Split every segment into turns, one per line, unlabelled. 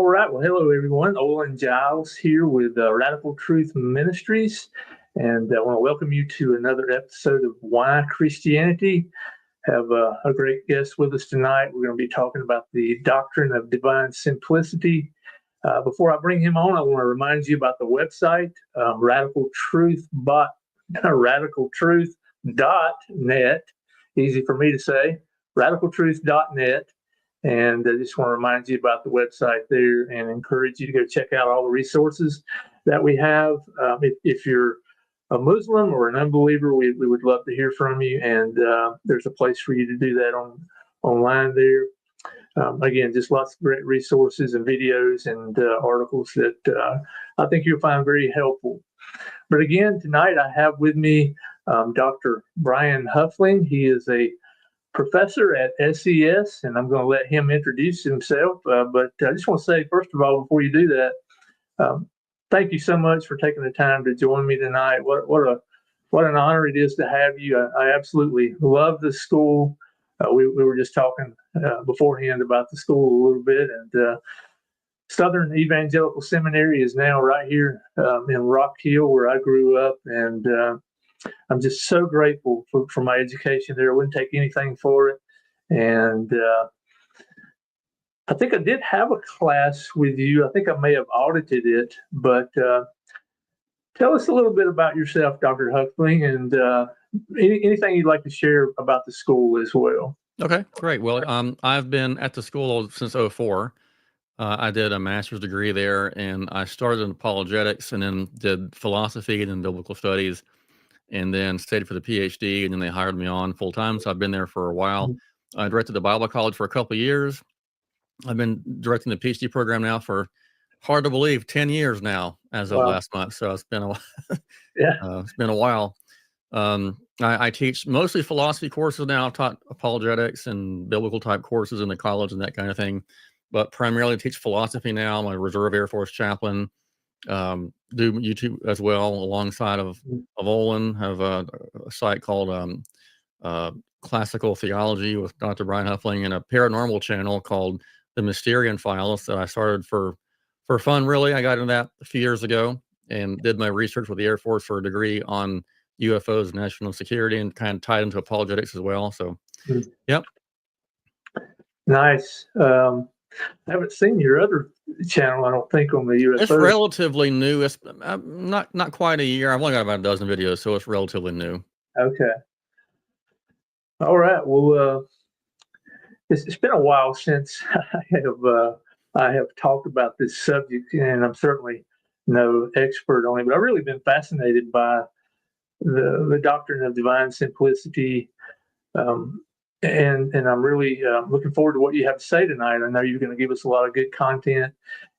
All right. Well, hello, everyone. Olin Giles here with Radical Truth Ministries. And I want to welcome you to another episode of Why Christianity. Have a great guest with us tonight. We're going to be talking about the doctrine of divine simplicity. Before I bring him on, I want to remind you about the website, radicaltruth.net. Easy for me to say, radicaltruth.net. And I just want to remind you about the website there and encourage you to go check out all the resources that we have. If you're a Muslim or an unbeliever, we would love to hear from you. And there's a place for you to do that online there. Again, just lots of great resources and videos and articles that I think you'll find very helpful. But again, tonight I have with me Dr. Brian Huffling. He is a professor at SES, and I'm going to let him introduce himself. But I just want to say, first of all, before you do that, thank you so much for taking the time to join me tonight. What an honor it is to have you. I absolutely love the school. We were just talking beforehand about the school a little bit, and Southern Evangelical Seminary is now right here in Rock Hill, where I grew up, and I'm just so grateful for my education there. I wouldn't take anything for it. And I think I did have a class with you. I think I may have audited it, but tell us a little bit about yourself, Dr. Huffling, and anything you'd like to share about the school as well.
Okay, great. Well, I've been at the school since '04. I did a master's degree there, and I started in apologetics and then did philosophy and then biblical studies, and then stayed for the PhD, and then they hired me on full time. So I've been there for a while. I directed the Bible college for a couple of years. I've been directing the PhD program now for, hard to believe, 10 years now as of last month. So it's been a it's been a while. I teach mostly philosophy courses now. I've taught apologetics and biblical type courses in the college and that kind of thing, but primarily teach philosophy now. I'm a Reserve Air Force chaplain. Do YouTube as well alongside of Olin. Have a site called Classical Theology with Dr. Brian Huffling, and a paranormal channel called The Mysterian Files that I started for fun, really. I got into that a few years ago and did my research with the Air Force for a degree on UFOs and national security, and kind of tied into apologetics as well. So, yep.
Nice. I haven't seen your other channel, I don't think, on the UFO.
It's relatively new. It's not quite a year. I've only got about a dozen videos, so it's relatively new.
Okay. All right. Well, it's been a while since I have talked about this subject, and I'm certainly no expert on it, but I've really been fascinated by the doctrine of divine simplicity. And I'm really looking forward to what you have to say tonight. I know you're going to give us a lot of good content,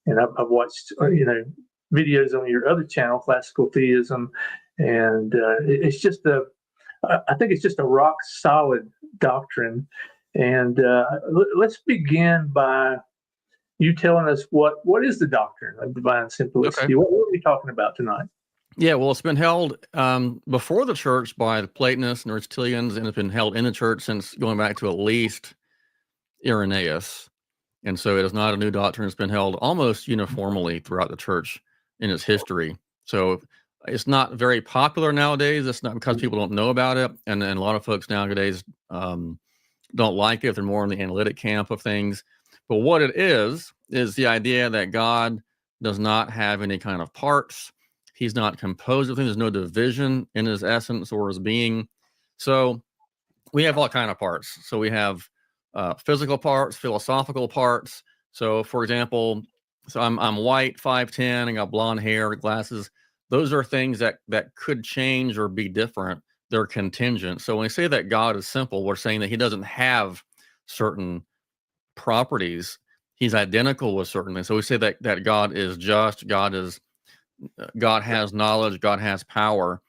and I've watched videos on your other channel, Classical Theism, and it's just I think it's just a rock solid doctrine. And let's begin by you telling us what is the doctrine of divine simplicity. Okay. What are we talking about tonight?
Yeah, well, it's been held before the church by the Platonists and Aristotelians, and it's been held in the church since going back to at least Irenaeus. And so it is not a new doctrine. It's been held almost uniformly throughout the church in its history. So it's not very popular nowadays. It's not because people don't know about it. And a lot of folks nowadays don't like it. They're more in the analytic camp of things. But what it is the idea that God does not have any kind of parts. He's not composed of things. There's no division in his essence or his being. So we have all kind of parts. So we have physical parts, philosophical parts. So, for example, I'm white, 5'10", and got blonde hair, glasses. Those are things that could change or be different. They're contingent. So when we say that God is simple, we're saying that he doesn't have certain properties. He's identical with certain things. So we say that God is just, God has knowledge, God has power.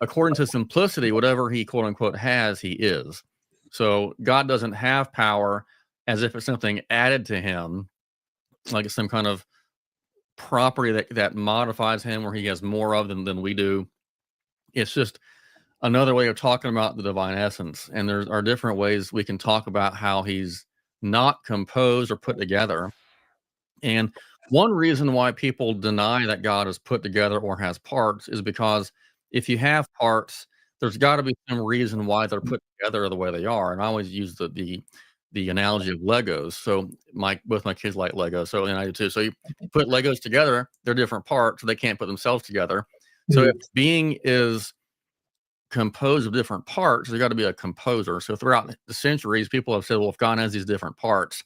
According to simplicity, whatever he quote unquote has, he is. So God doesn't have power as if it's something added to him, like some kind of property that modifies him, where he has more of them than we do. It's just another way of talking about the divine essence. And there are different ways we can talk about how he's not composed or put together. And one reason why people deny that God is put together or has parts is because if you have parts, there's got to be some reason why they're put together the way they are. And I always use the analogy of Legos. So both my kids like Legos, so and I do too. So you put Legos together, they're different parts, so they can't put themselves together. So if being is composed of different parts, there's got to be a composer. So throughout the centuries, people have said, well, if God has these different parts,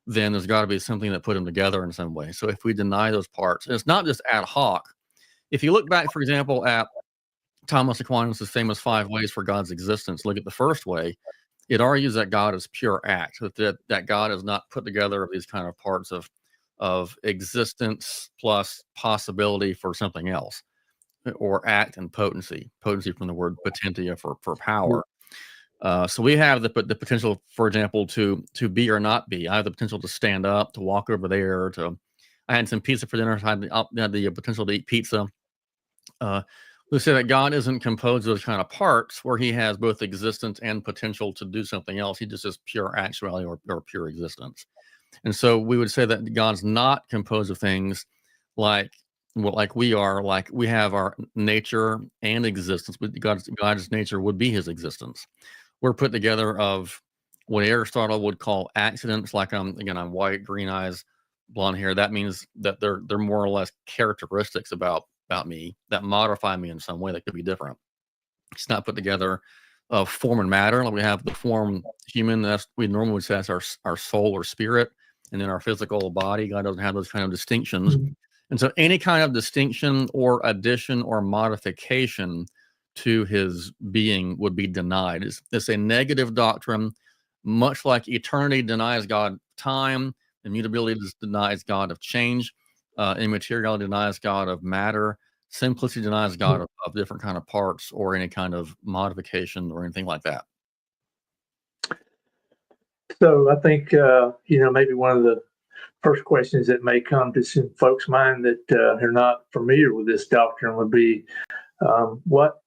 then there's got to be something that put them together in some way. So if we deny those parts, and it's not just ad hoc. If you look back, for example, at Thomas Aquinas' famous 5 ways for God's existence, look at the first way. It argues that God is pure act, that God is not put together of these kind of parts of existence plus possibility for something else, or act and potency from the word potentia for power. So we have the potential, for example, to be or not be. I have the potential to stand up, to walk over there. I had some pizza for dinner. I had the potential to eat pizza. We say that God isn't composed of those kind of parts where he has both existence and potential to do something else. He just is pure actuality or pure existence. And so we would say that God's not composed of things like we are, like we have our nature and existence, but God's nature would be his existence. We're put together of what Aristotle would call accidents, like I'm white, green eyes, blonde hair. That means that they're more or less characteristics about me that modify me in some way that could be different. It's not put together of form and matter. Like we have the form human, we normally would say that's our soul or spirit, and then our physical body. God doesn't have those kind of distinctions. And so any kind of distinction or addition or modification to his being would be denied. It's a negative doctrine, much like eternity denies God time, immutability denies God of change, immateriality denies God of matter, simplicity denies God of different kind of parts or any kind of modification or anything like that.
So I think, maybe one of the first questions that may come to some folks' mind that are not familiar with this doctrine would be, what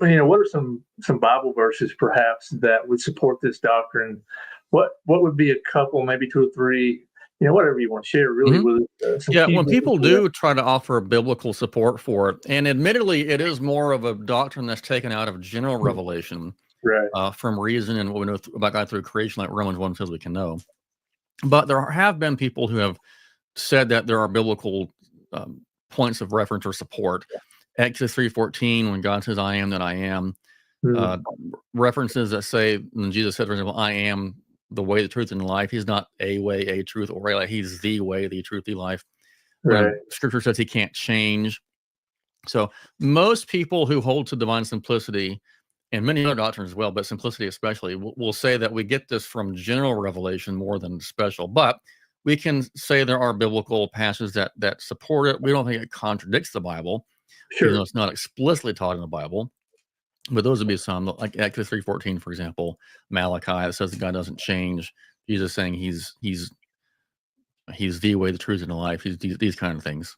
are some Bible verses perhaps that would support this doctrine? What would be a couple, maybe 2 or 3, whatever you want to share really with
when people do try to offer biblical support for it, and admittedly it is more of a doctrine that's taken out of general revelation,
right,
from reason and what we know about God through creation, like Romans 1 says we can know. But there have been people who have said that there are biblical points of reference or support. Exodus 3:14, when God says, I am that I am. References that say, when Jesus said, for example, I am the way, the truth, and the life. He's not a way, a truth, or a life. He's the way, the truth, the life.
right.
Scripture says he can't change. So most people who hold to divine simplicity, and many other doctrines as well, but simplicity especially, will say that we get this from general revelation more than special. But we can say there are biblical passages that support it. We don't think it contradicts the Bible,
Sure.
even though it's not explicitly taught in the Bible. But those would be some, like Exodus 3:14, for example, Malachi, that says that God doesn't change. Jesus saying he's the way, the truth, and the life. He's these kind of things.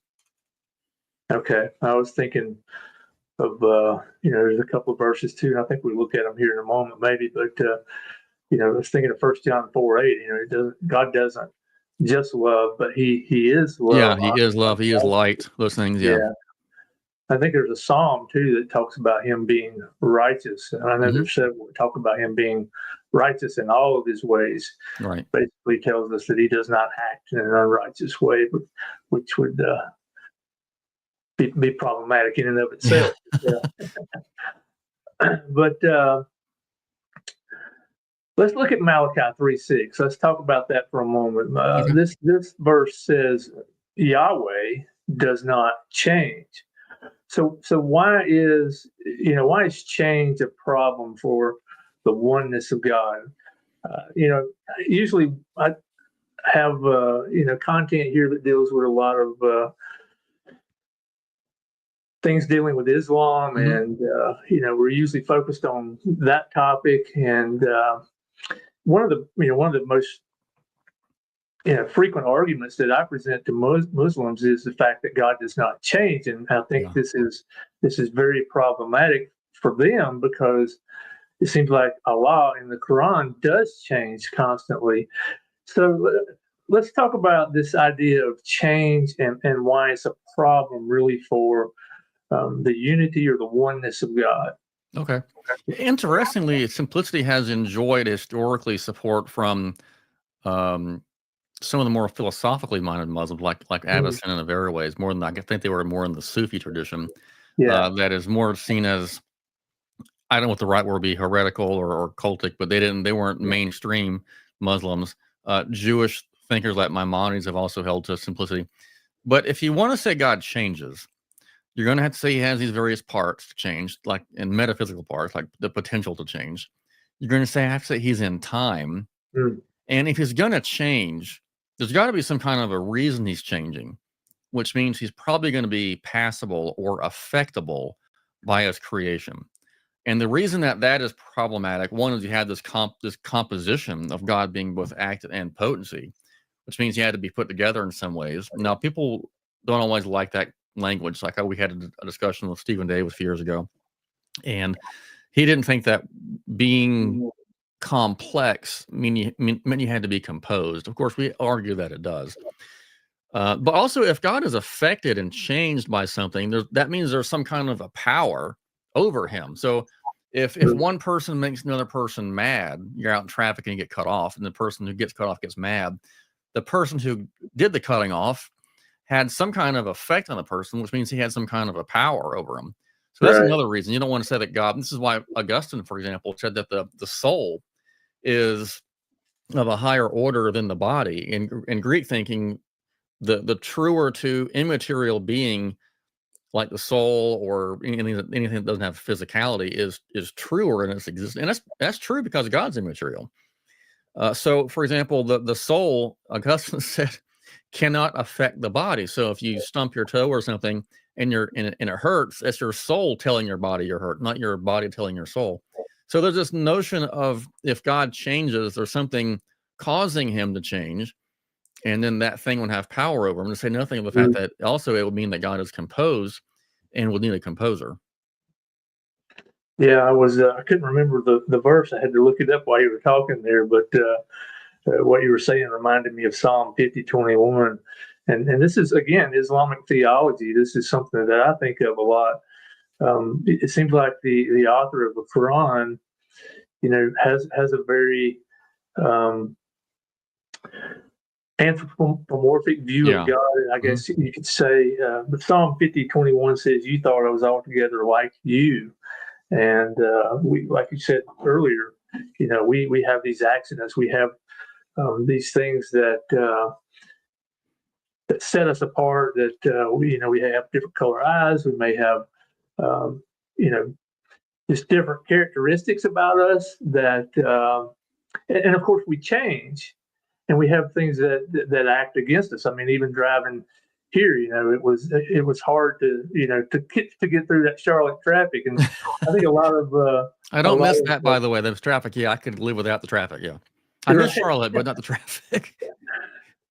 Okay, I was thinking of there's a couple of verses too, and I think we'll look at them here in a moment, maybe. But I was thinking of 1 John 4:8. God doesn't just love, but He is love.
Yeah, He is love. He is light. Those things. Yeah.
I think there's a psalm too that talks about Him being righteous, and I know there's several that talk about Him being righteous in all of His ways.
Right.
Basically, tells us that He does not act in an unrighteous way, but which would be problematic in and of itself. But let's look at Malachi 3:6. Let's talk about that for a moment. This verse says Yahweh does not change. So why is change a problem for the oneness of God? Usually I have content here that deals with a lot of things dealing with Islam, and we're usually focused on that topic. And one of the most frequent arguments that I present to Muslims is the fact that God does not change, and I think this is very problematic for them, because it seems like Allah in the Quran does change constantly. So let's talk about this idea of change and why it's a problem really for the unity or the oneness of God.
Okay. Interestingly, simplicity has enjoyed historically support from um, some of the more philosophically minded Muslims, like Avicenna and Averroes, more than I think they were more in the Sufi tradition.
Yeah,
That is more seen as, I don't know what the right word would be, heretical or cultic, but they weren't mainstream Muslims. Jewish thinkers like Maimonides have also held to simplicity. But if you want to say God changes, you're going to have to say he has these various parts to change, like in metaphysical parts, like the potential to change. You're going to say, I have to say he's in time.
mm,
And if he's going to change, there's got to be some kind of a reason he's changing, which means he's probably going to be passable or affectable by his creation. And the reason that that is problematic, one is you have this composition of God being both active and potency, which means he had to be put together in some ways. Now, people don't always like that language. Like we had a discussion with Stephen Davis a few years ago, and he didn't think that being complex meant you had to be composed. Of course, we argue that it does. But also, if God is affected and changed by something, that means there's some kind of a power over him. So if one person makes another person mad, you're out in traffic and you get cut off, and the person who gets cut off gets mad, the person who did the cutting off had some kind of effect on the person, which means he had some kind of a power over him. So that's
right,
another reason you don't want to say that God. This is why Augustine, for example, said that the soul is of a higher order than the body. In Greek thinking, the truer to immaterial being, like the soul or anything that doesn't have physicality, is truer in its existence, and that's true because God's immaterial. So, for example, the soul, Augustine said, cannot affect the body. So, if you stump your toe or something and it hurts, that's your soul telling your body you're hurt, not your body telling your soul. So, there's this notion of if God changes, there's something causing him to change, and then that thing would have power over him. To say nothing of the fact
mm.
that also it would mean that God is composed and would need a composer.
Yeah. I couldn't remember the verse. I had to look it up while you were talking there, but what you were saying reminded me of Psalm 50:21. And this is, again, Islamic theology. This is something that I think of a lot. It seems like the author of the Quran, has a very um, anthropomorphic view of
Yeah.
God. And I
Mhm.
guess you could say, but Psalm 50:21 says, "You thought I was altogether like you." And we, like you said earlier, we have these accidents. We have these things that set us apart. That we have different color eyes. We may have um, you know just different characteristics about us that, and of course we change, and we have things that act against us. I mean, even driving here, it was hard to get through that Charlotte traffic, and I think a lot of
I
a
don't
lot
miss
of
that, by the way. There's traffic. Yeah, I could live without the traffic. Yeah. I miss
right.
Charlotte, but not the traffic.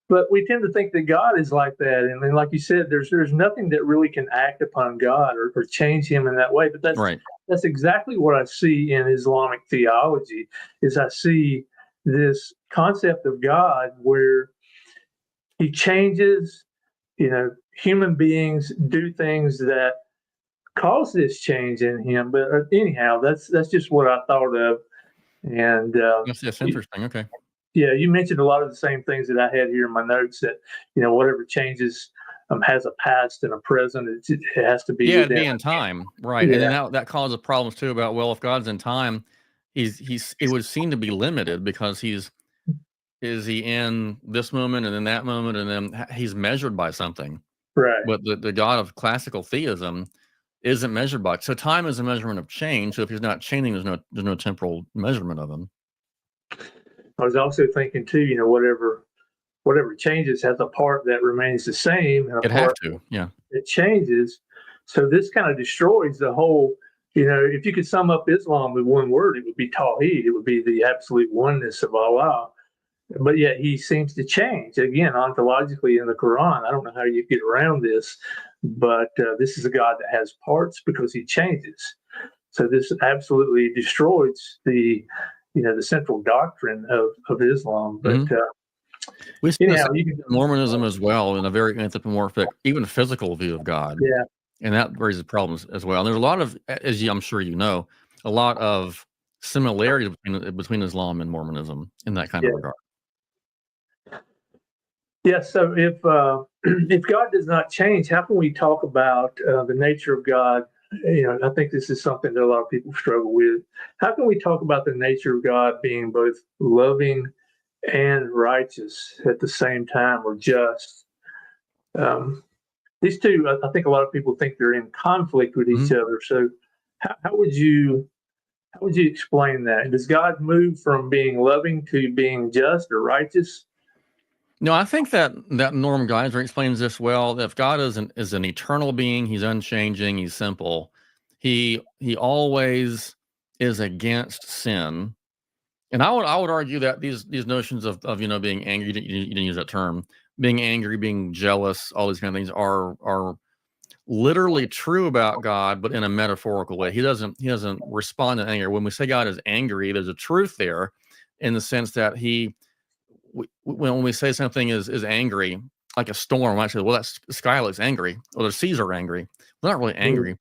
But we tend to think that God is like that, and then, like you said, there's nothing that really can act upon God or change Him in that way. But that's
Right.
that's exactly what I see in Islamic theology. Is I see this concept of God where He changes. Human beings do things that cause this change in Him. But anyhow, that's just what I thought of, and
That's interesting. Okay.
yeah, you mentioned a lot of the same things that I had here in my notes. That whatever changes has a past and a present. It has to be
Yeah, it'd
within.
be in time, right? And then
Yeah,
that causes problems too. About, well, if God's in time, he's it would seem to be limited because is he in this moment and then that moment, and then he's measured by something.
right.
But the God of classical theism isn't measured by. So time is a measurement of change. So if he's not changing, there's no temporal measurement of him.
I was also thinking too. Whatever changes has a part that remains the same and a
It'd have
part
to. Yeah.
that changes. So this kind of destroys the whole. If you could sum up Islam with one word, it would be Tawheed. It would be the absolute oneness of Allah. But yet he seems to change again ontologically in the Quran. I don't know how you get around this, but this is a God that has parts because he changes. So this absolutely destroys the central doctrine of Islam. But
Mhm. We see this
Anyhow, you
in
can,
Mormonism as well, in a very anthropomorphic, even physical view of God,
yeah,
and that raises problems as well. And there's a lot of, as I'm sure you know, a lot of similarity between Islam and Mormonism in that kind
yeah.
of regard.
Yeah, so if if God does not change, how can we talk about the nature of God? I think this is something that a lot of people struggle with. How can we talk about the nature of God being both loving and righteous at the same time, or just? Um, these two, I think a lot of people think they're in conflict with each
Mhm.
other. So, how would you explain that? Does God move from being loving to being just or righteous?
No, I think that Norm Geisler explains this well. That if God is an eternal being, He's unchanging, He's simple. He always is against sin. And I would argue that these notions of being angry, you didn't use that term, being angry, being jealous, all these kind of things are literally true about God, but in a metaphorical way. He doesn't respond to anger. When we say God is angry, there's a truth there, in the sense that when we say something is angry, like a storm, I say, well, the sky looks angry, or the seas are angry. They're not really
Mm,
angry.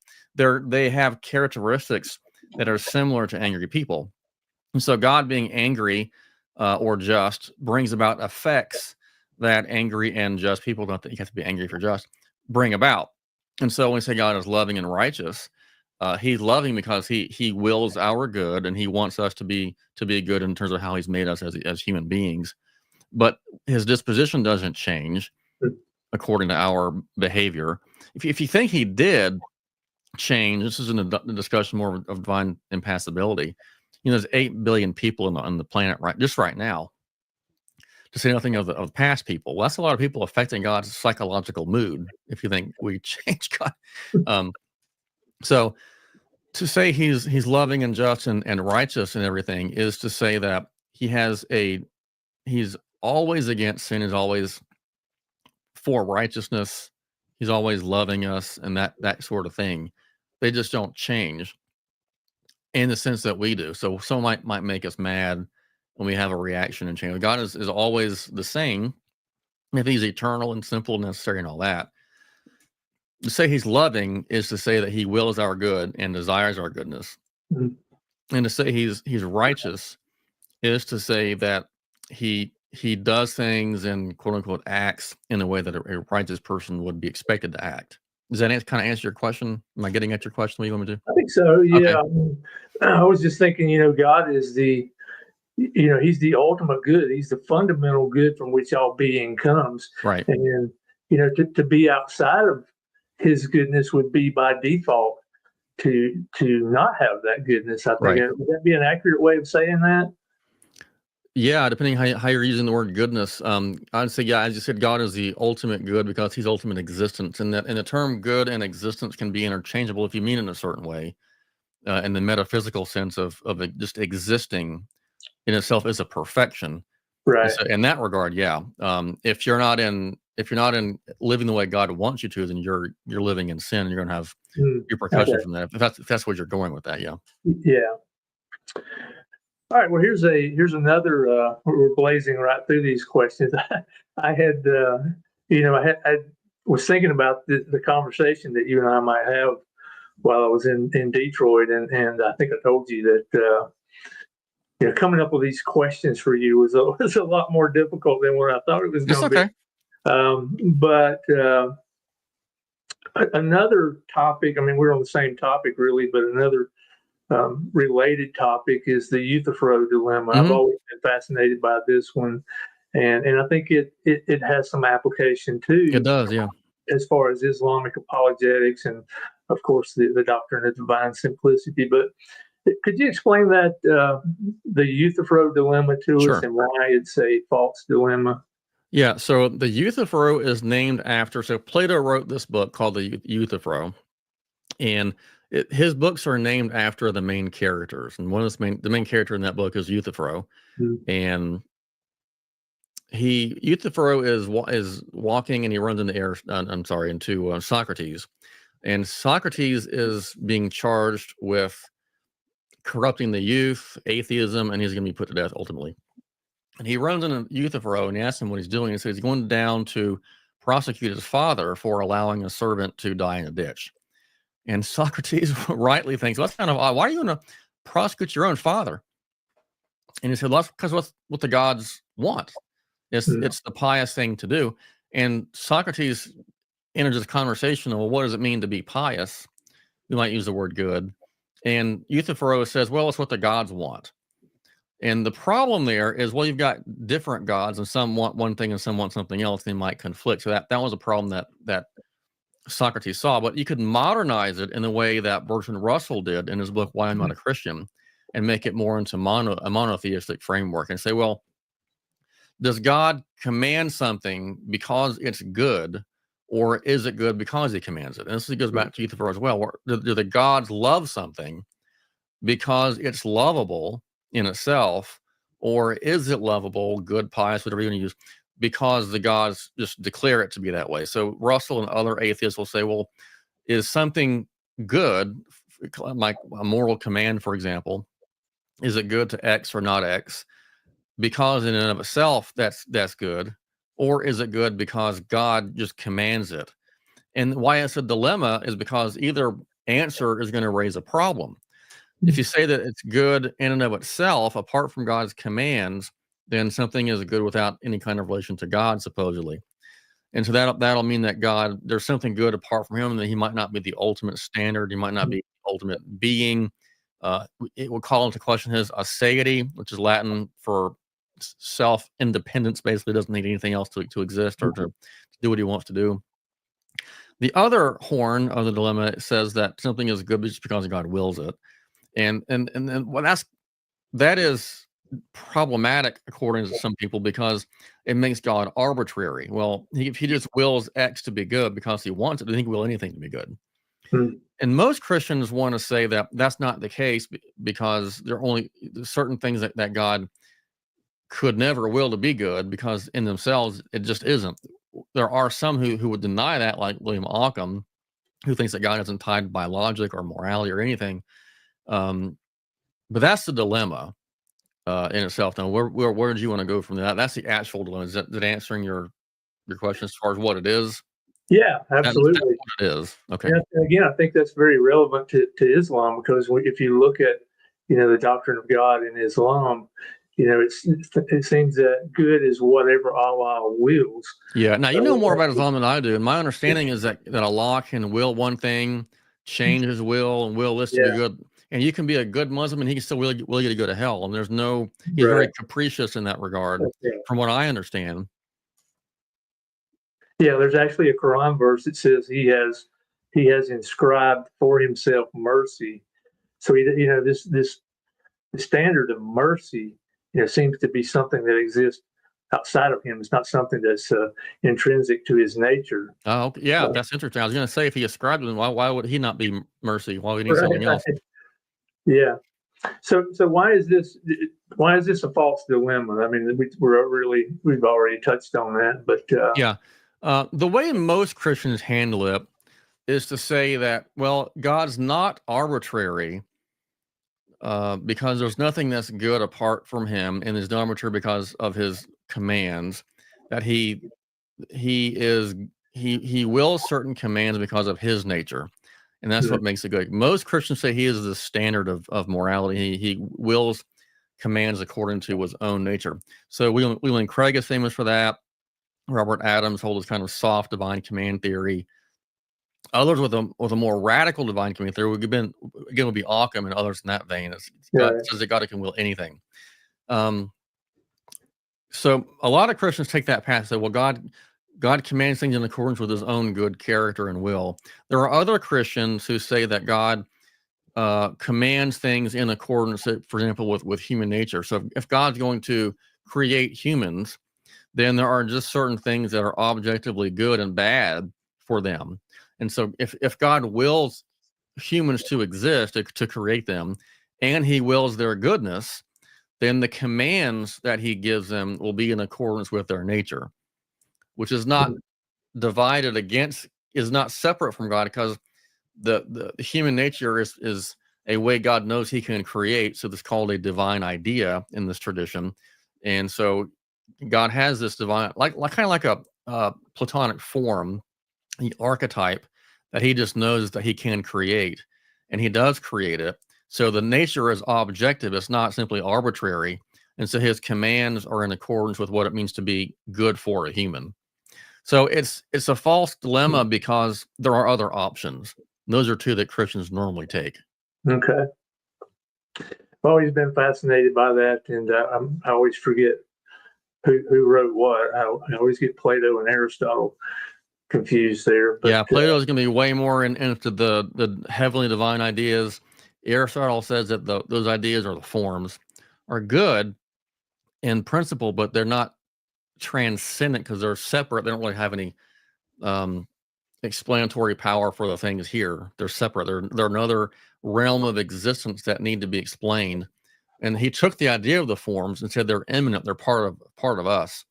They have characteristics that are similar to angry people. And so God being angry or just brings about effects that angry and just people don't think you have to be angry for just bring about. And so when we say God is loving and righteous, He's loving because He wills our good, and He wants us to be good in terms of how He's made us as human beings. But His disposition doesn't change
mm,
according to our behavior. If you think He did change, this is in the discussion more of divine impassibility. There's 8 billion people on the planet right now, to say nothing of past people. Well, that's a lot of people affecting God's psychological mood, if you think we change God. Um, so to say he's loving and just and righteous and everything is to say that he's always against sin, is always for righteousness, he's always loving us, and that sort of thing. They just don't change in the sense that we do. So some might make us mad when we have a reaction and change. God is always the same. If He's eternal and simple and necessary and all that. To say He's loving is to say that He wills our good and desires our goodness.
mm.
And to say He's righteous is to say that He does things and quote unquote acts in a way that a righteous person would be expected to act. Does that kind of answer your question? Am I getting at your question? What you want me to do?
I think so.
Okay.
Yeah. I was just thinking, God is He's the ultimate good. He's the fundamental good from which all being comes.
Right.
And, to be outside of His goodness would be by default to not have that goodness. I think
Right.
would that be an accurate way of saying that?
Yeah, depending how you're using the word goodness, I'd say, yeah, as you said, God is the ultimate good because He's ultimate existence, and the term good and existence can be interchangeable if you mean it in a certain way, in the metaphysical sense of it just existing in itself is a perfection. And
Right.
so, in that regard, yeah, if you're not in living the way God wants you to, then you're living in sin, and you're going to have
Mm,
repercussions
okay.
from that. If that's where you're going with that, yeah.
Yeah. All right. Well, here's another. We're blazing right through these questions. I had, I was thinking about the conversation that you and I might have while I was in Detroit, and I think I told you that coming up with these questions for you was a lot more difficult than what I thought it was
That's
going to be.
okay.
But another topic. I mean, we're on the same topic really, but another related topic is the Euthyphro dilemma. I've
Hmm.
always been fascinated by this one, and I think it has some application
It
too
does, yeah.
as far as Islamic apologetics and, of course, the doctrine of divine simplicity. But could you explain that the Euthyphro dilemma to us
Sure.
and why it's a false dilemma?
Yeah, so the Euthyphro is named after. So Plato wrote this book called the Euthyphro, and his books are named after the main characters. And the main character in that book is Euthyphro,
Mm,
and Euthyphro is walking, and he runs into Socrates, and Socrates is being charged with corrupting the youth, atheism, and he's going to be put to death ultimately. And he runs into Euthyphro and he asks him what he's doing. He says he's going down to prosecute his father for allowing a servant to die in a ditch. And Socrates rightly thinks, well, that's kind of odd. Why are you going to prosecute your own father? And he said, well, that's because what the gods want. It's the pious thing to do. And Socrates enters this conversation of, well, what does it mean to be pious? We might use the word good. And Euthyphro says, well, it's what the gods want. And the problem there is, well, you've got different gods, and some want one thing and some want something else. They might conflict. So that was a problem that Socrates saw. But you could modernize it in the way that Bertrand Russell did in his book, Why I'm Not a Christian, and make it more into a monotheistic framework and say, well, does God command something because it's good, or is it good because he commands it? And this goes back to Euthyphro as well. Do the gods love something because it's lovable in itself, or is it lovable, good, pious, whatever you want to use, because the gods just declare it to be that way? So Russell and other atheists will say, well, is something good, like a moral command, for example, is it good to X or not X? Because in and of itself, that's good, or is it good because God just commands it? And why it's a dilemma is because either answer is going to raise a problem. If you say that it's good in and of itself, apart from God's commands, then something is good without any kind of relation to God, supposedly. And so that'll mean that God, there's something good apart from him, and that he might not be the ultimate standard. He might not be the ultimate being. It will call into question his aseity, which is Latin for self-independence. Basically doesn't need anything else to exist or to do what he wants to do. The other horn of the dilemma says that something is good just because God wills it. And well, that is problematic according to some people, because it makes God arbitrary. Well, if he just wills X to be good because he wants it, then he can will anything to be good. And most Christians want to say that that's not the case, because there are only certain things that God could never will to be good, because in themselves it just isn't. There are some who would deny that, like William Ockham, who thinks that God isn't tied by logic or morality or anything. But that's the dilemma in itself. Now, where did you want to go from that? That's the actual dilemma. Is that answering your question as far as what it is?
Yeah, absolutely.
That's what it is. Okay.
Yeah, again, I think that's very relevant to Islam, because if you look at, the doctrine of God in Islam, it seems that good is whatever Allah wills.
Yeah. Now, you know more about Islam than I do. And my understanding is that Allah can will one thing, change his will, and will this to be good. And you can be a good Muslim and he can still will you to go to hell. And he's very capricious in that regard, from what I understand.
Yeah, there's actually a Quran verse that says he has inscribed for himself mercy. So this standard of mercy, seems to be something that exists outside of him. It's not something that's intrinsic to his nature.
Oh, yeah, that's interesting. I was going to say, if he ascribed to him, why would he not be mercy? Why would he need something else?
Yeah. So why is this a false dilemma? I mean, we've already touched on that, but
yeah. The way most Christians handle it is to say that, well, God's not arbitrary, because there's nothing that's good apart from him, and is arbitrary because of his commands. That he wills certain commands because of his nature, and that's what makes it good. Most Christians say he is the standard of morality. He wills commands according to his own nature. So William Craig is famous for that. Robert Adams holds this kind of soft divine command theory. Others with a more radical divine command theory would be Occam and others in that vein. God says that God can will anything. So a lot of Christians take that path and say, well, God commands things in accordance with his own good character and will. There are other Christians who say that God commands things in accordance, for example, with human nature. So if God's going to create humans, then there are just certain things that are objectively good and bad for them. And so if God wills humans to exist, to create them, and he wills their goodness, then the commands that he gives them will be in accordance with their nature, which is not divided against, is not separate from God, because the human nature is a way God knows he can create. So that's called a divine idea in this tradition. And so God has this divine, like kind of like a Platonic form, the archetype that he just knows that he can create, and he does create it. So the nature is objective; it's not simply arbitrary, and so his commands are in accordance with what it means to be good for a human. So it's a false dilemma because there are other options. Those are two that Christians normally take.
Okay. I've always been fascinated by that, and I always forget who wrote what. I always get Plato and Aristotle confused there. But
Yeah, Plato is going to be way more into the heavenly divine ideas. Aristotle says that those ideas, or the forms, are good in principle, but they're not transcendent because they're separate. They don't really have any explanatory power for the things here. They're separate. They're another realm of existence that need to be explained. And he took the idea of the forms and said they're immanent. They're part of us.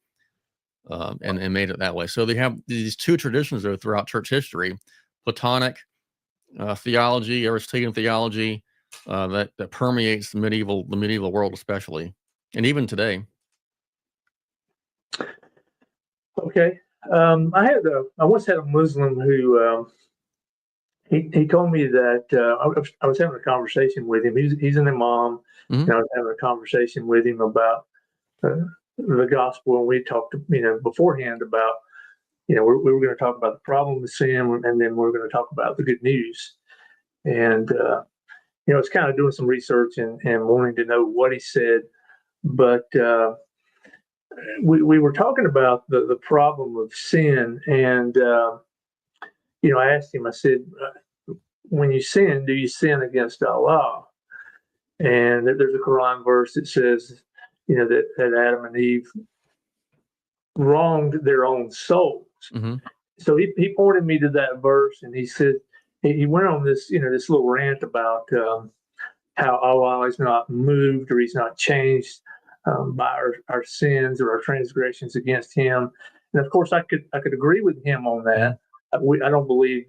And made it that way. So they have these two traditions though throughout church history: Platonic theology, Aristotelian theology, that permeates the medieval world, especially, and even today.
Okay, I once had a Muslim who he told me that I was having a conversation with him. He's an imam,
Mhm.
and I was having a conversation with him about the gospel, and we talked, beforehand about, we were going to talk about the problem of sin, and then we are going to talk about the good news. And it's kind of doing some research and wanting to know what he said, but we were talking about the problem of sin, and I asked him. I said, when you sin, do you sin against Allah? And there's a Quran verse that says, that Adam and Eve wronged their own souls.
Mhm.
So he pointed me to that verse, and he said he went on this this little rant about how Allah is not moved, or he's not changed by our sins or our transgressions against him. And of course, I could agree with him on that. I don't believe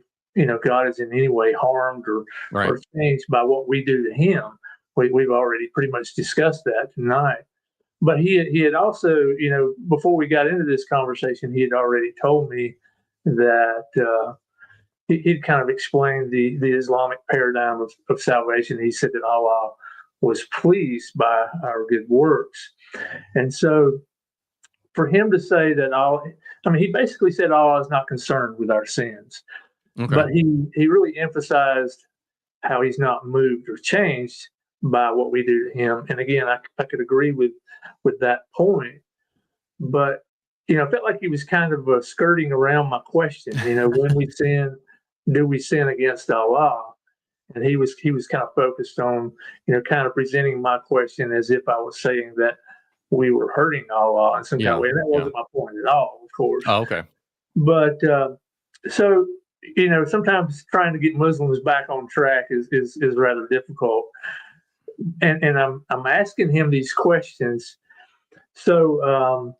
God is in any way harmed
Right.
or changed by what we do to him. We've already pretty much discussed that tonight. But he had also, before we got into this conversation, he had already told me that he'd kind of explained the Islamic paradigm of salvation. He said that Allah was pleased by our good works. And so for him to say that he basically said Allah is not concerned with our sins.
Okay.
But he really emphasized how he's not moved or changed by what we do to him. And again, I could agree with that point. But I felt like he was kind of skirting around my question. When we sin, do we sin against Allah? And he was kind of focused on kind of presenting my question as if I was saying that we were hurting Allah in some kind of way. And that wasn't my point at all, of course.
Oh, okay.
But so sometimes trying to get Muslims back on track is rather difficult. And I'm asking him these questions. So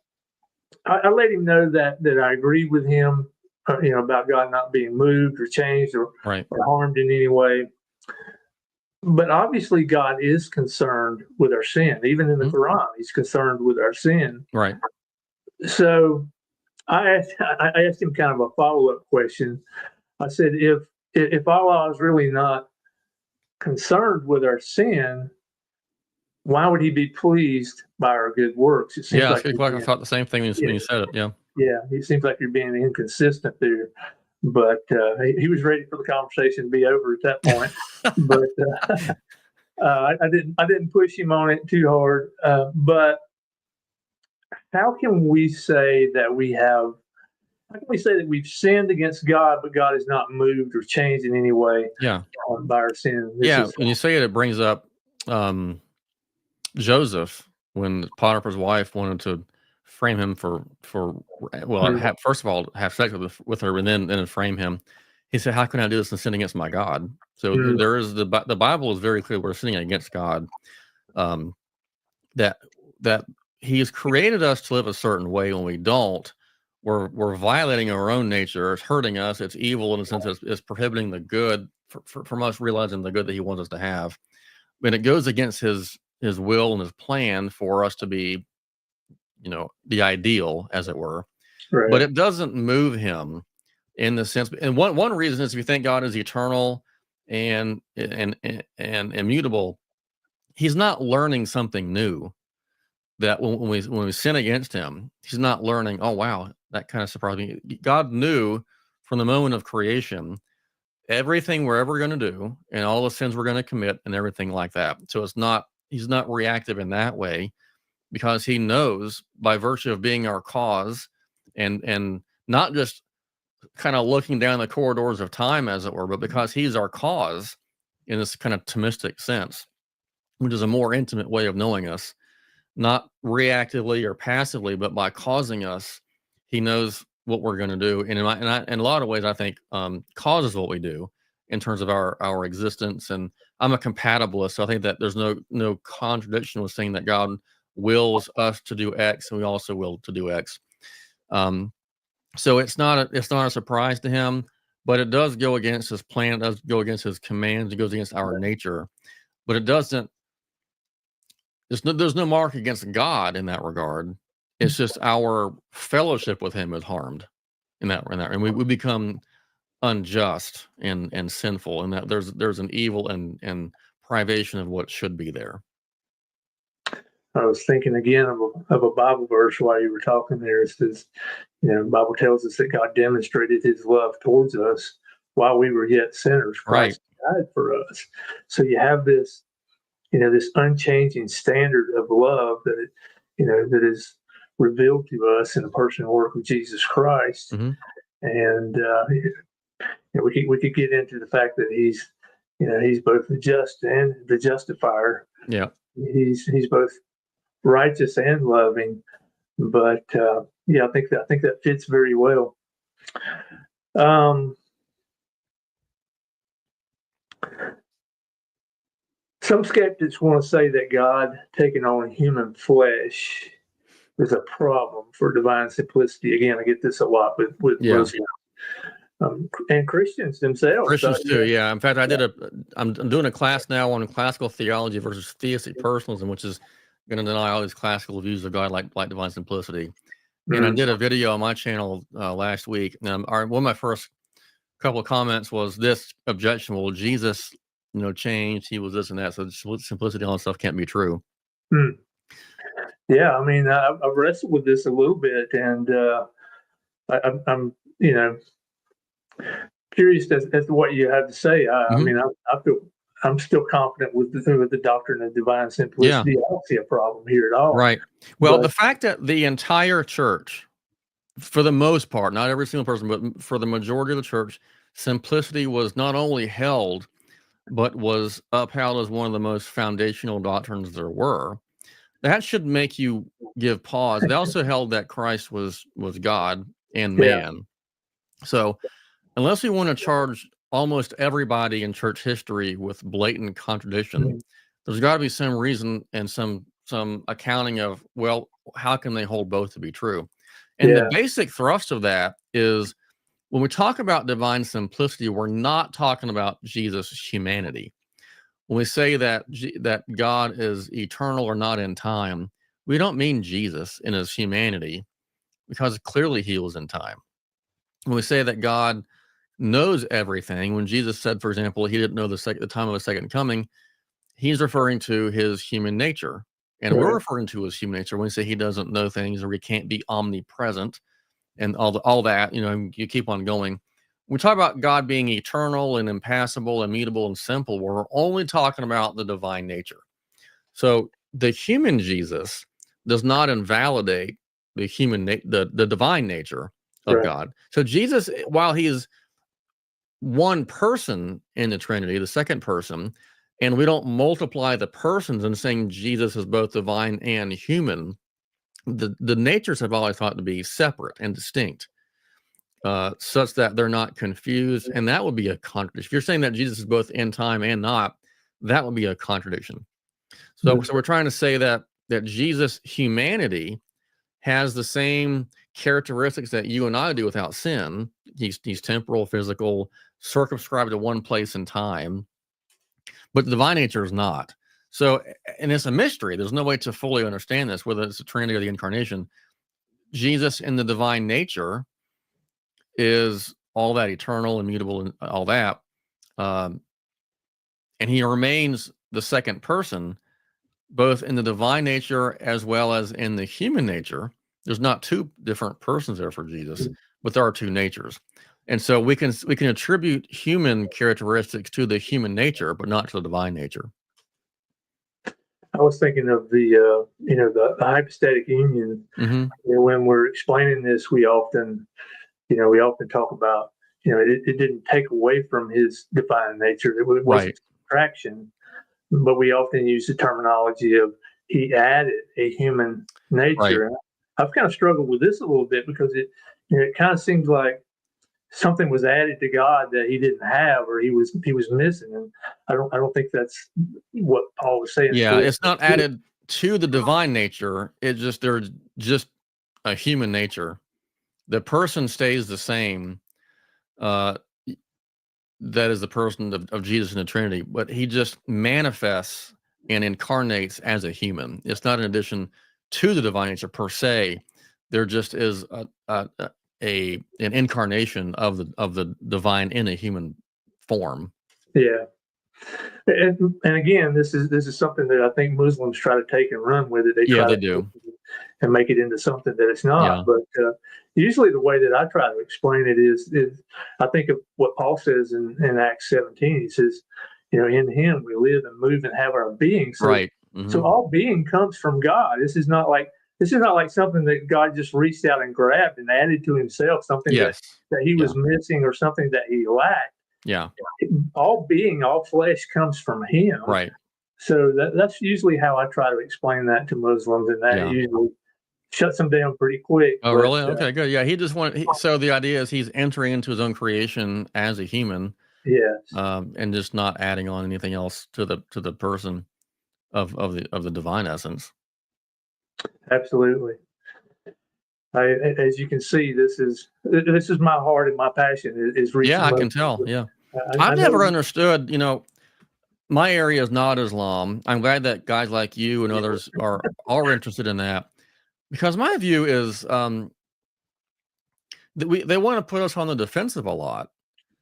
I let him know that I agree with him, about God not being moved or changed or harmed in any way. But obviously, God is concerned with our sin. Even in the Quran, he's concerned with our sin.
Right.
So I asked him kind of a follow-up question. I said, if Allah is really not concerned with our sin, why would he be pleased by our good works? It seems
I thought the same thing when you said it. Yeah.
Yeah, it seems like you're being inconsistent there. But he was ready for the conversation to be over at that point. But I didn't push him on it too hard. But how can we say that we've sinned against God, but God is not moved or changed in any way by our sin?
When you say it, it brings up Joseph, when Potiphar's wife wanted to frame him first of all, have sex with her, and then frame him. He said, "How can I do this and sin against my God?" So there is the Bible is very clear. We're sinning against God. That He has created us to live a certain way. When we don't, we're violating our own nature. It's hurting us. It's evil in a sense. It's prohibiting the good from us realizing the good that He wants us to have. When it goes against His will and His plan for us to be the ideal, as it were.
Right.
But it doesn't move him in the sense. And one reason is if you think God is eternal and immutable, he's not learning something new. That when we sin against him, he's not learning, oh wow, that kind of surprised me. God knew from the moment of creation everything we're ever going to do and all the sins we're going to commit and everything like that. So he's not reactive in that way, because he knows by virtue of being our cause and not just kind of looking down the corridors of time, as it were, but because he's our cause in this kind of Thomistic sense, which is a more intimate way of knowing us, not reactively or passively, but by causing us. He knows what we're going to do, and in a lot of ways, I think causes what we do in terms of our existence. And I'm a compatibilist, so I think that there's no contradiction with saying that God wills us to do X, and we also will to do X. So it's not a surprise to him, but it does go against his plan. It does go against his commands. It goes against our nature, but it doesn't. There's no mark against God in that regard. It's just our fellowship with him is harmed in that, and we become unjust and sinful, and that there's an evil and privation of what should be there.
I was thinking again of a Bible verse while you were talking there. It says, the Bible tells us that God demonstrated his love towards us while we were yet sinners. Christ died for us. So you have this, this unchanging standard of love that is revealed to us in the person and work of Jesus Christ.
Mm-hmm.
And we could get into the fact that he's both the just and the justifier.
Yeah,
he's both righteous and loving. But I think that fits very well. Some skeptics want to say that God taking on human flesh is a problem for divine simplicity. Again, I get this a lot with and Christians themselves.
Christians too, yeah. In fact, I'm doing a class now on classical theology versus theistic personalism, which is going to deny all these classical views of God, like divine simplicity. And I did a video on my channel last week. One of my first couple of comments was this objection: well, Jesus, changed. He was this and that. So simplicity, all that stuff can't be true.
Yeah, I mean, I've wrestled with this a little bit, and I'm curious as to what you have to say. I mean, I'm still confident with the doctrine of divine simplicity. Yeah. I don't see a problem here at all.
Right. Well, the fact that the entire church, for the most part, not every single person, but for the majority of the church, simplicity was not only held, but was upheld as one of the most foundational doctrines there were. That should make you give pause. They also held that Christ was God and man. So unless we want to charge almost everybody in church history with blatant contradiction, there's got to be some reason and some accounting of, well, how can they hold both to be true? And the basic thrust of that is, when we talk about divine simplicity, we're not talking about Jesus' humanity. When we say that God is eternal or not in time, we don't mean Jesus in his humanity, because clearly he was in time. When we say that God knows everything, when Jesus said, for example, he didn't know the time of his second coming, he's referring to his human nature. And we're referring to his human nature when we say he doesn't know things, or he can't be omnipresent and all that, you keep on going. When we talk about God being eternal and impassible, immutable, and simple, we're only talking about the divine nature. So the human Jesus does not invalidate the the divine nature of God. So Jesus, while he is one person in the Trinity, the second person, and we don't multiply the persons and saying Jesus is both divine and human, the natures have always thought to be separate and distinct, such that they're not confused. And that would be a contradiction. If you're saying that Jesus is both in time and not, that would be a contradiction. So we're trying to say that Jesus' humanity has the same characteristics that you and I do without sin. He's temporal, physical, circumscribed to one place and time, but the divine nature is not. So, and it's a mystery. There's no way to fully understand this, whether it's the Trinity or the Incarnation. Jesus in the divine nature is all that eternal, immutable, and all that. Um, and he remains the second person, both in the divine nature as well as in the human nature. There's not two different persons there for Jesus, but there are two natures. And so we can attribute human characteristics to the human nature, but not to the divine nature.
I was thinking of the hypostatic union.
Mm-hmm.
When we're explaining this, we often talk about, it didn't take away from his divine nature. It wasn't
Right.
subtraction, but we often use the terminology of he added a human nature.
Right.
I've kind of struggled with this a little bit because it kind of seems like something was added to God that he didn't have, or he was missing. And I don't think that's what Paul was saying.
Yeah, it's not added to the divine nature. There's just a human nature. The person stays the same. That is the person of Jesus in the Trinity, but he just manifests and incarnates as a human. It's not an addition to the divine nature per se. There just is an incarnation of the divine in a human form.
Yeah. And again, this is something that I think Muslims try to take and run with it. They
do,
and make it into something that it's not.
Yeah.
But usually, the way that I try to explain it is I think of what Paul says in Acts 17. He says, in Him we live and move and have our being. So,
right. Mm-hmm.
So all being comes from God. This is not like something that God just reached out and grabbed and added to Himself. Something that He was missing or something that He lacked.
Yeah.
All being, all flesh comes from Him.
Right.
So that's usually how I try to explain that to Muslims, and that usually shuts them down pretty quick.
Oh, really? Okay, good. Yeah, he just so the idea is he's entering into his own creation as a human.
Yes.
And just not adding on anything else to the person of the divine essence.
Absolutely. As you can see, this is my heart and my passion is reaching.
Yeah, I can tell. Yeah. I've never understood, my area is not Islam. I'm glad that guys like you and others are interested in that, because my view is that they want to put us on the defensive a lot.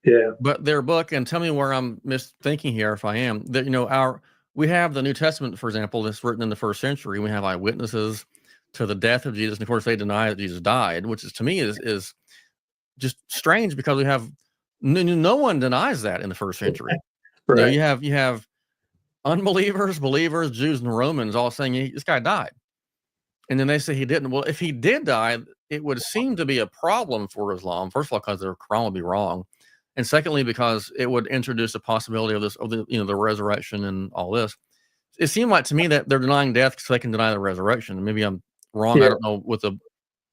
Yeah.
But their book, and tell me where I'm misthinking here if I am, that we have the New Testament, for example, that's written in the first century. We have eyewitnesses to the death of Jesus, and of course they deny that Jesus died, which is to me is just strange, because we have no one denies that in the first century.
Right.
You have unbelievers, believers, Jews, and Romans all saying this guy died, and then they say he didn't. Well, if he did die, it would seem to be a problem for Islam. First of all, because their Quran would be wrong, and secondly, because it would introduce a possibility of the resurrection and all this. It seemed like to me that they're denying death because they can deny the resurrection. Maybe I'm wrong. Yeah. I don't know what the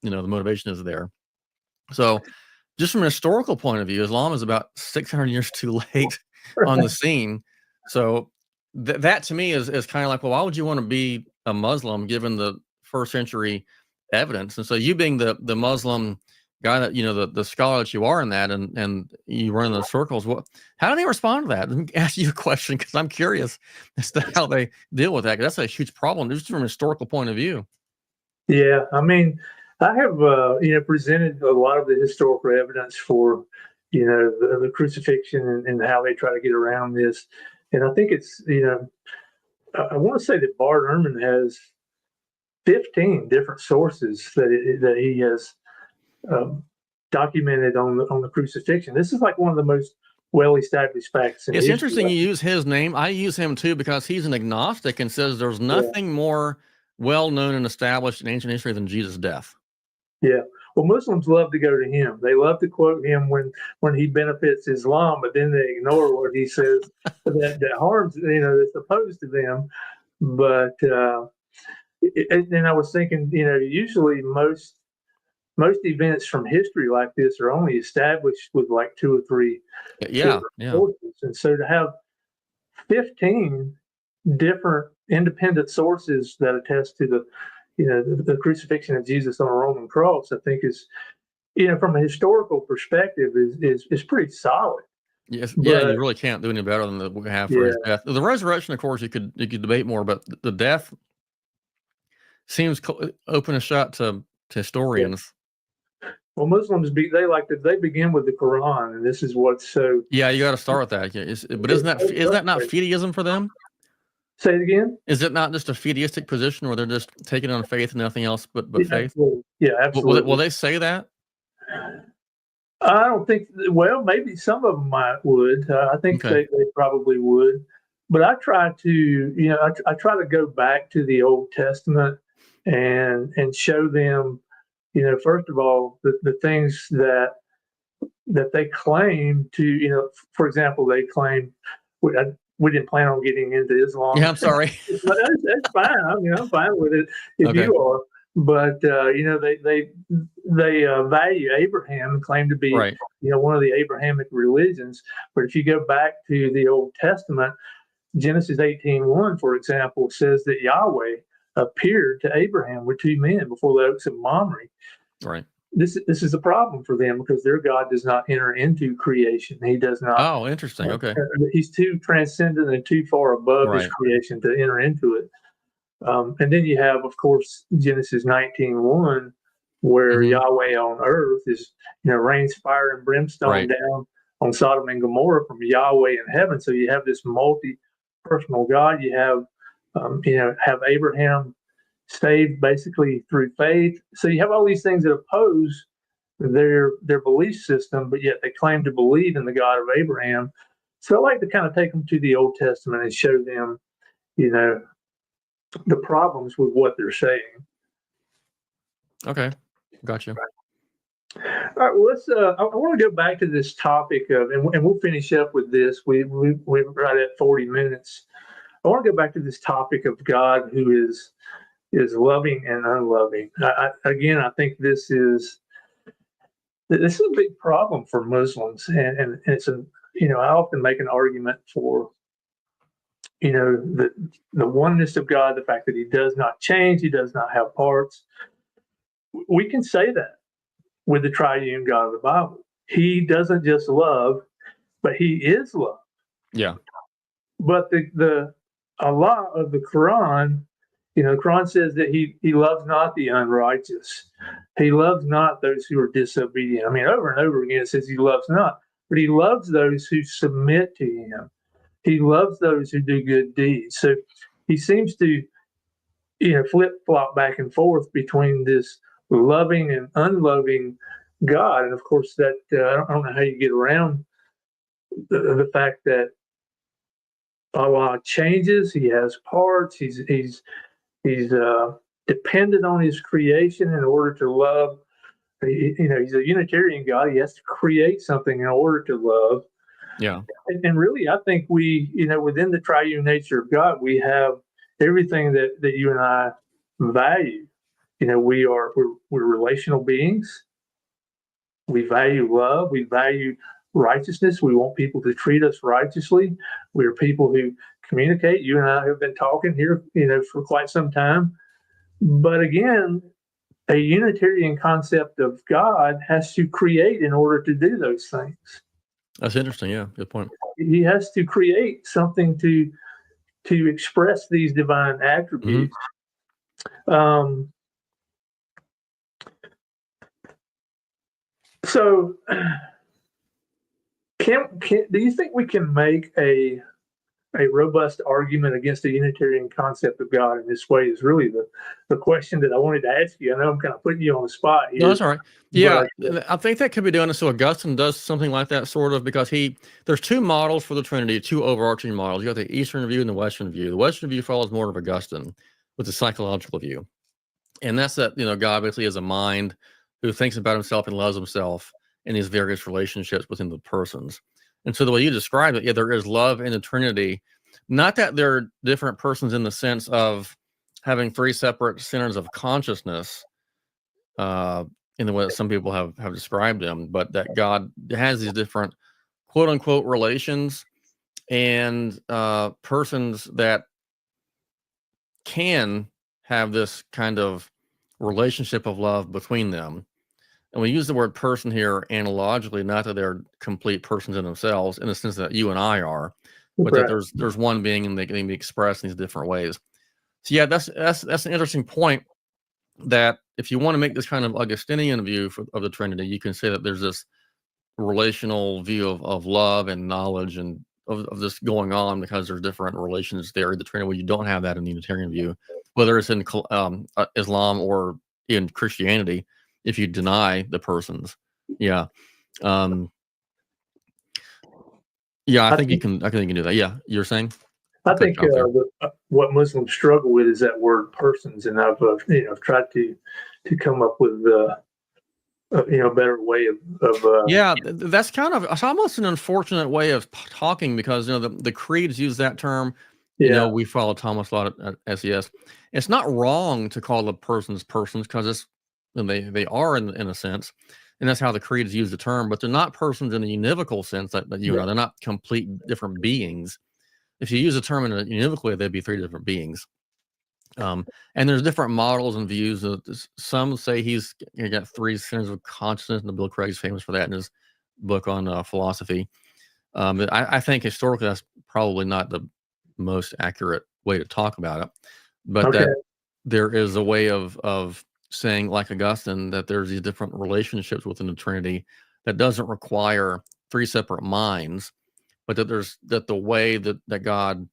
motivation is there. So, just from a historical point of view, Islam is about 600 years too late on the scene. So that to me is kind of like, well, why would you want to be a Muslim given the first century evidence? And so you being the Muslim guy that, the scholar that you are in that, and you run in those circles, how do they respond to that? Let me ask you a question, because I'm curious as to how they deal with that, because that's a huge problem just from a historical point of view.
Yeah, I mean, I have presented a lot of the historical evidence for the crucifixion and how they try to get around this, and I think it's I want to say that Bart Ehrman has 15 different sources that he has documented on the crucifixion. This is like one of the most well-established facts.
It's interesting you use his name. I use him too, because he's an agnostic and says there's nothing more well-known and established in ancient history than Jesus' death.
Yeah. Well, Muslims love to go to him. They love to quote him when he benefits Islam, but then they ignore what he says that harms, that's opposed to them. But and I was thinking, usually most events from history like this are only established with like 2 or 3 sources. And so to have 15 different independent sources that attest to the crucifixion of Jesus on a Roman cross, I think is, from a historical perspective, is pretty solid.
Yes, yeah,
But
you really can't do any better than what we have for his
yeah,
death. The resurrection, of course, you could debate more, but the death seems open and shut to
yeah.
historians.
Well, they begin with the Quran, and this is what's so.
Yeah, you got to start with that. Yeah, but isn't that not fideism for them?
Say it again.
Is it not just a fideistic position where they're just taking on faith and nothing else but
Yeah,
faith?
absolutely. Yeah,
Will
absolutely.
they say that?
I don't think. Well, maybe some of them would. I think
Okay,
they probably would. But I try to, I try to go back to the Old Testament and show them, first of all, the things that they claim to, for example, they claim we didn't plan on getting into
yeah,
Islam.
I'm sorry.
But that's fine. I'm fine with it if
Okay,
you are. But they value Abraham and claim to be
right,
one of the Abrahamic religions. But if you go back to the Old Testament, Genesis 18:1, for example, says that Yahweh appeared to Abraham with two men before the oaks of Mamre.
right.
This is a problem for them because their God does not enter into creation. He does not.
Oh, interesting. Okay,
He's too transcendent and too far above his
right.
creation to enter into it. And then you have, of course, Genesis 19:1, where
Hmm.
Yahweh on earth is, rains fire and brimstone
Right,
down on Sodom and Gomorrah from Yahweh in heaven. So you have this multi-personal God. You have Abraham saved basically through faith. So you have all these things that oppose their belief system, but yet they claim to believe in the God of Abraham. So I like to kind of take them to the Old Testament and show them, you know, the problems with what they're saying.
okay, gotcha.
All right, well, let's. I want to go back to this topic of, and we'll finish up with this. We're right at 40 minutes. I want to go back to this topic of God who is loving and unloving. Again, I think this is a big problem for Muslims, and it's a I often make an argument for the oneness of God, the fact that He does not change, He does not have parts. We can say that with the triune God of the Bible. He doesn't just love, but He is love.
Yeah,
But the Allah of the Quran, the Quran says that He loves not the unrighteous. He loves not those who are disobedient. I mean, over and over again, it says He loves not, but He loves those who submit to Him. He loves those who do good deeds. So He seems to, flip flop back and forth between this loving and unloving God. And of course, that I don't know how you get around the fact that Allah changes. He has parts. He's dependent on His creation in order to love. He's a Unitarian God. He has to create something in order to love.
yeah.
And really, I think we, within the triune nature of God, we have everything that you and I value. We're relational beings. We value love. We value righteousness. We want people to treat us righteously. We're people who communicate. You and I have been talking here, for quite some time. But again, a Unitarian concept of God has to create in order to do those things.
That's interesting. Yeah, good point.
He has to create something to express these divine attributes. Um, so, do you think we can make a robust argument against the Unitarian concept of God in this way? Is really the question that I wanted to ask you. I know I'm kind of putting you on the spot here.
No, that's all right. Yeah,
But
I think that could be done. So Augustine does something like that, sort of, because there's two models for the Trinity, two overarching models. You got the Eastern view and the Western view. The Western view follows more of Augustine with the psychological view, and that's that God basically is a mind who thinks about himself and loves himself in these various relationships within the persons. And so the way you describe it, yeah, there is love in the Trinity. Not that they're different persons in the sense of having three separate centers of consciousness, in the way that some people have described them, but that God has these different quote unquote relations and persons that can have this kind of relationship of love between them. And we use the word person here analogically, not that they're complete persons in themselves, in the sense that you and I are, but that
Right.
there's one being and they can be expressed in these different ways. So yeah, that's an interesting point. That if you want to make this kind of Augustinian view of the Trinity, you can say that there's this relational view of love and knowledge and of this going on because there's different relations there in the Trinity where you don't have that in the Unitarian view, whether it's in Islam or in Christianity. If you deny the persons, yeah, um, yeah, I
I
think you
think,
can. I think you can do that. Yeah, you're saying.
I
I cut
think
you off there.
what Muslims struggle with is that word persons, and I've tried to come up with a better way of
Yeah, that's kind of it's almost an unfortunate way of talking because the creeds use that term.
yeah,
We follow Thomas a lot at SES. It's not wrong to call the persons because it's and they are in a sense, and that's how the creeds use the term. But they're not persons in the univocal sense that you and I. They're not complete different beings. If you use the term in a univocal way, they'd be three different beings. And there's different models and views. Some say he's got three centers of consciousness, and Bill Craig's famous for that in his book on philosophy. I think historically that's probably not the most accurate way to talk about it, but
okay,
that there is a way of saying, like Augustine, that there's these different relationships within the Trinity that doesn't require three separate minds, but that the way that God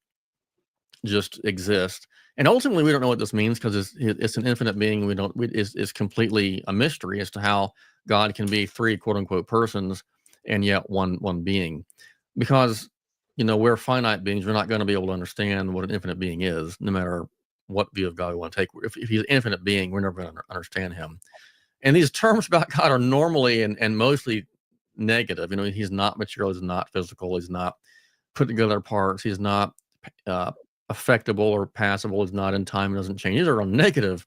just exist. And ultimately, we don't know what this means because it's an infinite being. We don't. It's completely a mystery as to how God can be three quote unquote persons and yet one being, because we're finite beings. We're not going to be able to understand what an infinite being is, no matter what view of God we want to take. If he's an infinite being, we're never going to understand him. And these terms about God are normally and mostly negative. He's not material. He's not physical. He's not put together parts. He's not uh, affectable or passable. He's not in time. Doesn't change. These are all negative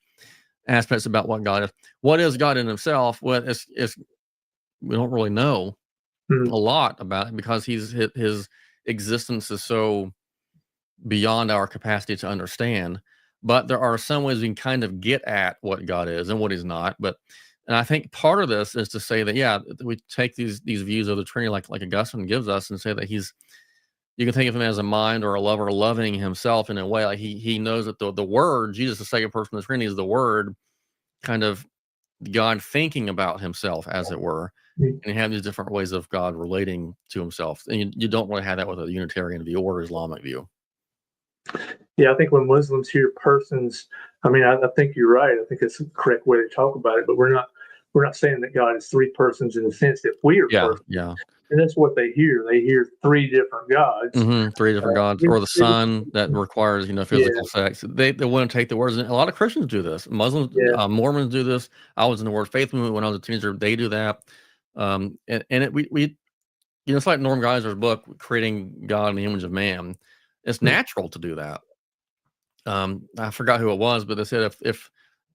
aspects about what God is. What is God in himself? Well, it's we don't really know
mm,
a lot about it because his existence is so beyond our capacity to understand. But there are some ways we can kind of get at what God is and what he's not. And I think part of this is to say that, yeah, we take these views of the Trinity like Augustine gives us and say that you can think of him as a mind or a lover loving himself in a way. Like he knows that the word, Jesus, the second person of the Trinity, is the word, kind of God thinking about himself, as it were.
mm.
And you have these different ways of God relating to himself. And you don't really have that with a Unitarian view or Islamic view.
Yeah. I think when Muslims hear persons, I mean, I think you're right. I think it's the correct way to talk about it. But we're not saying that God is three persons in the sense that we are
Yeah,
persons.
yeah.
And that's what they hear. They hear three different gods.
Three different gods,
Three-
or the
three-
son that requires
yeah,
physical sex. They wouldn't take the words. And a lot of Christians do this. Muslims,
yeah,
Mormons do this. I was in the Word Faith movement when I was a teenager. They do that. We it's like Norm Geiser's book, Creating God in the Image of Man. It's
mm,
natural to do that. I forgot who it was, but they said if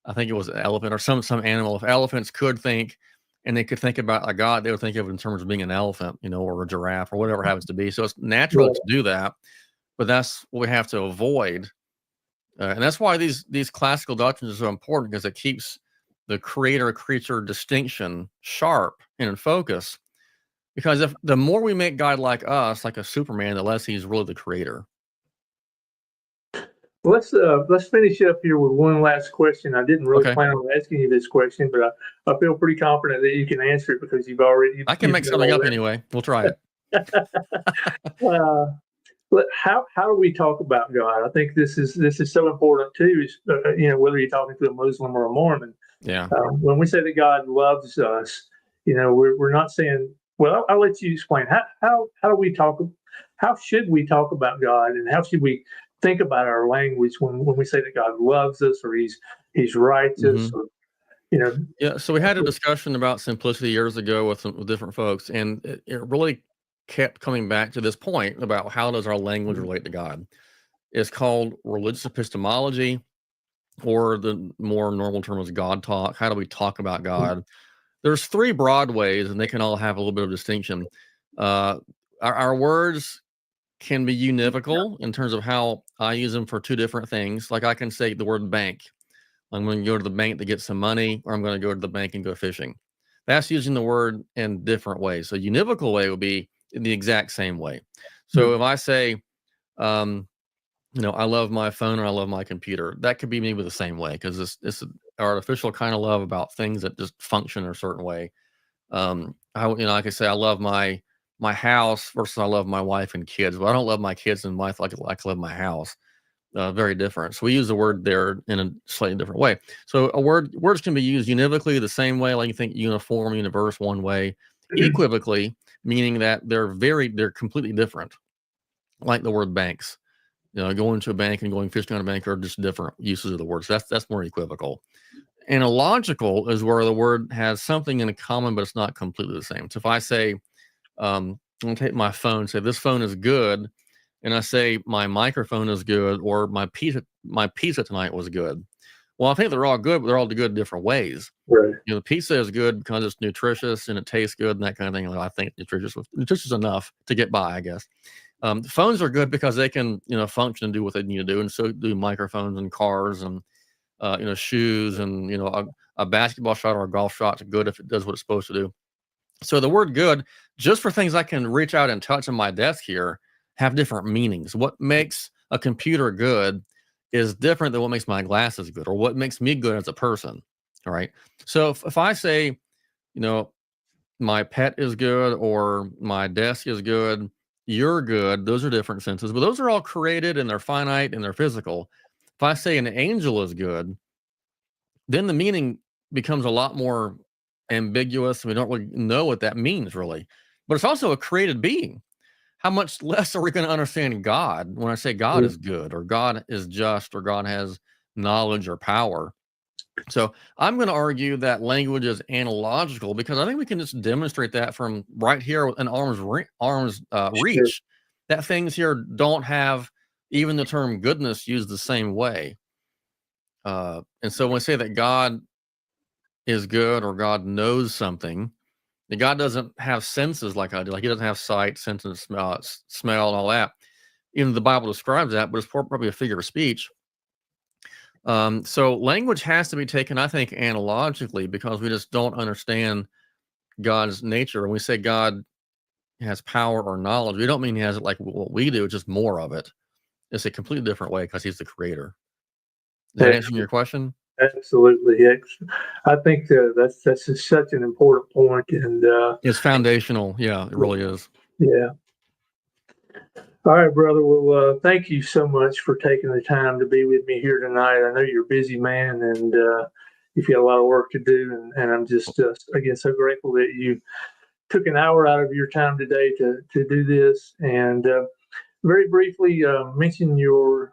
I think it was an elephant or some animal, if elephants could think and they could think about a god, they would think of it in terms of being an elephant, or a giraffe or whatever it happens to be. So it's natural
right.
to do that, but that's what we have to avoid, and that's why these classical doctrines are so important because it keeps the creator creature distinction sharp and in focus. Because if the more we make God like us, like a Superman, the less he's really the creator.
Let's finish up here with one last question. I didn't really
Okay.
plan on asking you this question, but I feel pretty confident that you can answer it because you've already
I can
you've
make
done
something up
already.
anyway. We'll try it.
Uh, but how do we talk about God? I think this is so important too. Is whether you're talking to a Muslim or a Mormon,
Yeah.
when we say that God loves us, we're not saying. Well, I'll let you explain how do we talk. How should we talk about God, and how should we think about our language when we say that God loves us or He's righteous,
hmm
or
Yeah. So we had a discussion about simplicity years ago with different folks, and it really kept coming back to this point about how does our language relate to God. It's called religious epistemology, or the more normal term is God talk. How do we talk about God? There's three broad ways, and they can all have a little bit of distinction. Uh, our words can be univocal in terms of how I use them for two different things. Like I can say the word bank. I'm going to go to the bank to get some money, or I'm going to go to the bank and go fishing. That's using the word in different ways. So univocal way would be in the exact same way. So if I say, I love my phone or I love my computer, that could be maybe the same way, because it's an artificial kind of love about things that just function a certain way. I could say I love my house versus I love my wife and kids, but I don't love my kids and wife like I love my house. Very different. So we use the word there in a slightly different way. So words can be used univocally the same way, like you think uniform, universe, one way. Equivocally, meaning that they're completely different. Like the word banks. Going to a bank and going fishing on a bank are just different uses of the word. So that's more equivocal. Analogical is where the word has something in common, but it's not completely the same. So if I say, I'm gonna take my phone, say this phone is good, and I say my microphone is good, or my pizza tonight was good. Well, I think they're all good, but they're all good in different ways.
Right.
The pizza is good because it's nutritious and it tastes good and that kind of thing. I think nutritious enough to get by, I guess. Phones are good because they can, function and do what they need to do, and so do microphones and cars and shoes, and a basketball shot or a golf shot is good if it does what it's supposed to do. So the word good, just for things I can reach out and touch on my desk here, have different meanings. What makes a computer good is different than what makes my glasses good, or what makes me good as a person. All right. So if I say, my pet is good or my desk is good, you're good, those are different senses, but those are all created and they're finite and they're physical. If I say an angel is good, then the meaning becomes a lot more ambiguous, and we don't really know what that means really. But it's also a created being. How much less are we going to understand God when I say God is good, or God is just, or God has knowledge or power? So I'm going to argue that language is analogical, because I think we can just demonstrate that from right here in arm's reach, that things here don't have even the term goodness used the same way. And so when we say that God is good or God knows something, that God doesn't have senses like I do. Like he doesn't have sight, sense, and smell, and all that. Even the Bible describes that, but it's probably a figure of speech. So language has to be taken, I think, analogically, because we just don't understand God's nature. When we say God has power or knowledge, we don't mean he has it like what we do. It's just more of it. It's a completely different way because he's the creator. Is that answering your question?
Absolutely. I think that's just such an important point, and
it's foundational. Yeah, it really is.
Yeah. All right, brother. Well, thank you so much for taking the time to be with me here tonight. I know you're a busy man, and you've got a lot of work to do, and I'm just again so grateful that you took an hour out of your time today to do this. And very briefly, mention your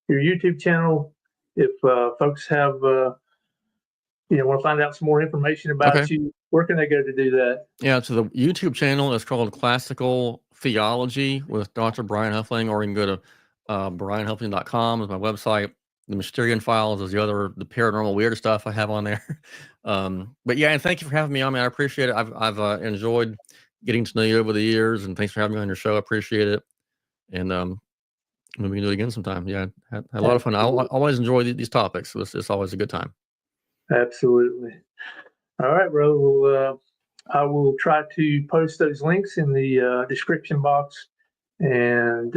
YouTube channel. If folks have want to find out some more information about you, where can they go to do that?
Yeah, so the YouTube channel is called Classical Theology with Dr. Brian Huffling, or you can go to brianhuffling.com is my website. The Mysterian Files is the paranormal weird stuff I have on there. But yeah, and thank you for having me on, man. I appreciate it. I've enjoyed getting to know you over the years, and thanks for having me on your show. I appreciate it. And maybe we can do it again sometime. Yeah, had a lot of fun. I always enjoy these topics, so it's always a good time.
Absolutely. All right, brother. Well, I will try to post those links in the description box, and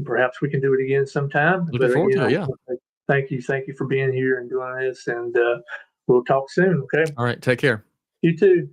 perhaps we can do it again sometime.
Looking forward to it, yeah.
Thank you for being here and doing this, and we'll talk soon. Okay.
All right. Take care.
You too.